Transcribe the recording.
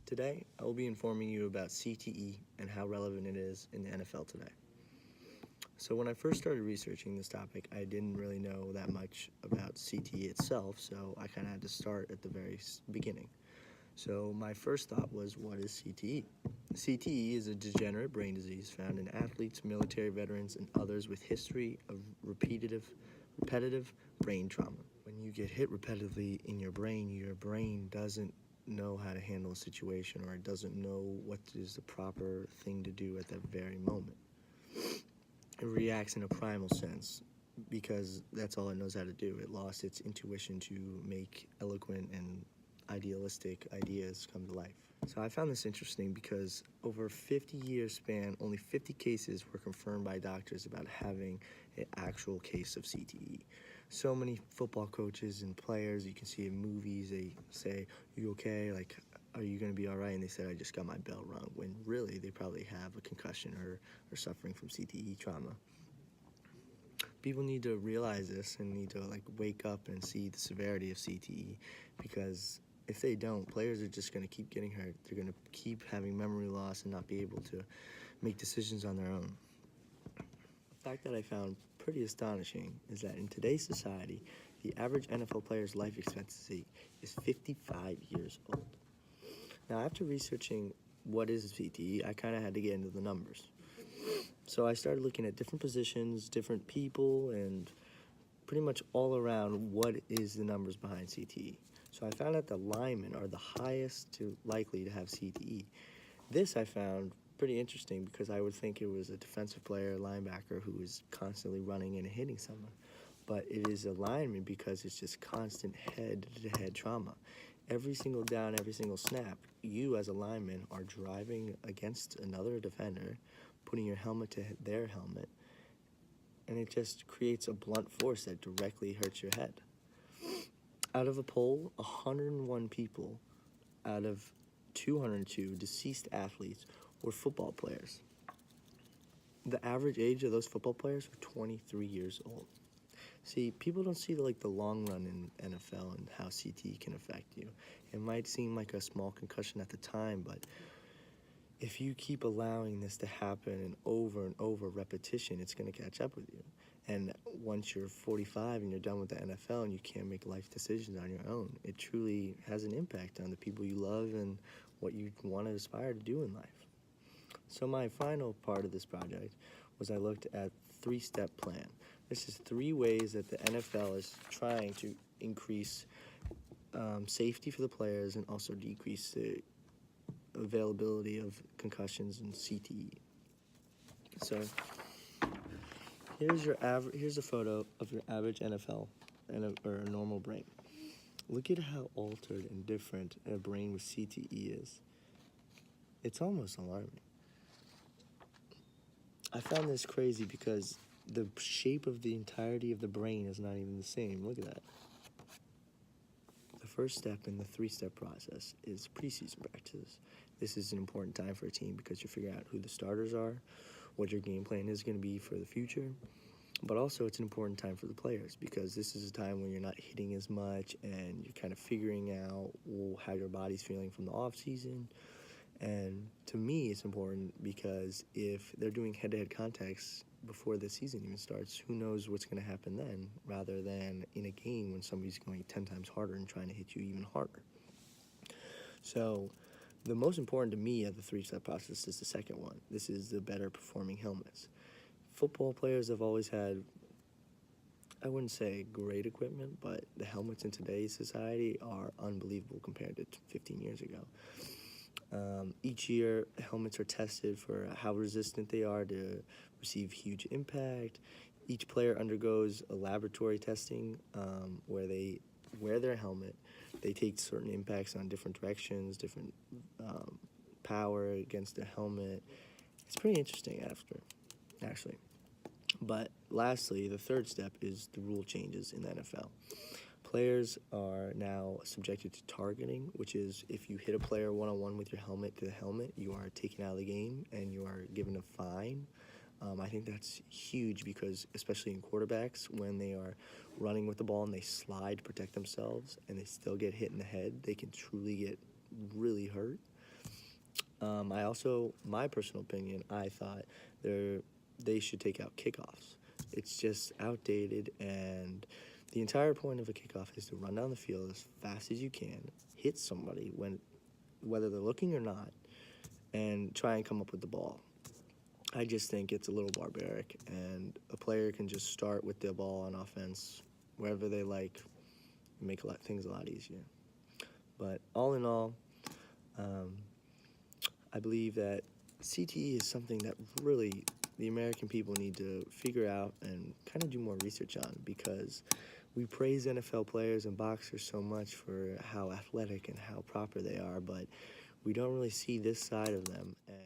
Today, I will be informing you about CTE and how relevant it is in the NFL today. So, when I first started researching this topic, I didn't really know that much about CTE itself, so I kind of had to start at the very beginning. So, my first thought was, what is CTE? CTE is a degenerate brain disease found in athletes, military veterans, and others with history of repetitive brain trauma. When you get hit repetitively in your brain doesn't know how to handle a situation, or it doesn't know what is the proper thing to do at that very moment. It reacts in a primal sense because that's all it knows how to do. It lost its intuition to make eloquent and idealistic ideas come to life. So I found this interesting because over a 50-year span, only 50 cases were confirmed by doctors about having an actual case of CTE. So many football coaches and players, you can see in movies, they say, "You okay? Like, are you going to be all right?" And they said, "I just got my bell rung," when really they probably have a concussion or suffering from CTE trauma. People need to realize this and need to wake up and see the severity of CTE, because if they don't, players are just going to keep getting hurt. They're going to keep having memory loss and not be able to make decisions on their own. The fact that I found pretty astonishing is that in today's society, the average NFL player's life expectancy is 55 years old. Now, after researching what is CTE, I kind of had to get into the numbers. So I started looking at different positions, different people, and pretty much all around what is the numbers behind CTE. So I found out the linemen are the highest likely to have CTE. This I found pretty interesting because I would think it was a defensive player, linebacker, who is constantly running and hitting someone. But it is a lineman because it's just constant head-to-head trauma. Every single down, every single snap, you as a lineman are driving against another defender, putting your helmet to their helmet, and it just creates a blunt force that directly hurts your head. Out of a poll, 101 people out of 202 deceased athletes were football players. The average age of those football players were 23 years old. See, people don't see the long run in NFL and how CTE can affect you. It might seem like a small concussion at the time, but if you keep allowing this to happen and over repetition, it's going to catch up with you. And once you're 45 and you're done with the NFL and you can't make life decisions on your own, it truly has an impact on the people you love and what you want to aspire to do in life. So my final part of this project was I looked at three-step plan. This is 3 ways that the NFL is trying to increase safety for the players and also decrease the availability of concussions and CTE. So here's a photo of your average NFL or a normal brain. Look at how altered and different a brain with CTE is. It's almost alarming. I found this crazy because the shape of the entirety of the brain is not even the same. Look at that. The first step in the 3-step process is preseason practices. This is an important time for a team because you figure out who the starters are, what your game plan is going to be for the future, but also it's an important time for the players because this is a time when you're not hitting as much and you're kind of figuring out how your body's feeling from the off season. And to me, it's important because if they're doing head-to-head contacts before the season even starts, who knows what's going to happen then, rather than in a game when somebody's going 10 times harder and trying to hit you even harder. So the most important to me of the 3-step process is the second one. This is the better performing helmets. Football players have always had, I wouldn't say great equipment, but the helmets in today's society are unbelievable compared to 15 years ago. Each year, helmets are tested for how resistant they are to receive huge impact. Each player undergoes a laboratory testing where they wear their helmet. They take certain impacts on different directions, different power against the helmet. It's pretty interesting actually. But lastly, the third step is the rule changes in the NFL. Players are now subjected to targeting, which is if you hit a player one-on-one with your helmet to the helmet, you are taken out of the game and you are given a fine. I think that's huge because, especially in quarterbacks, when they are running with the ball and they slide to protect themselves and they still get hit in the head, they can truly get really hurt. My personal opinion, I thought they should take out kickoffs. It's just outdated, and the entire point of a kickoff is to run down the field as fast as you can, hit somebody whether they're looking or not, and try and come up with the ball. I just think it's a little barbaric, and a player can just start with the ball on offense wherever they like, and make things a lot easier. But all in all, I believe that CTE is something that really the American people need to figure out and kind of do more research on, because we praise NFL players and boxers so much for how athletic and how proper they are, but we don't really see this side of them. And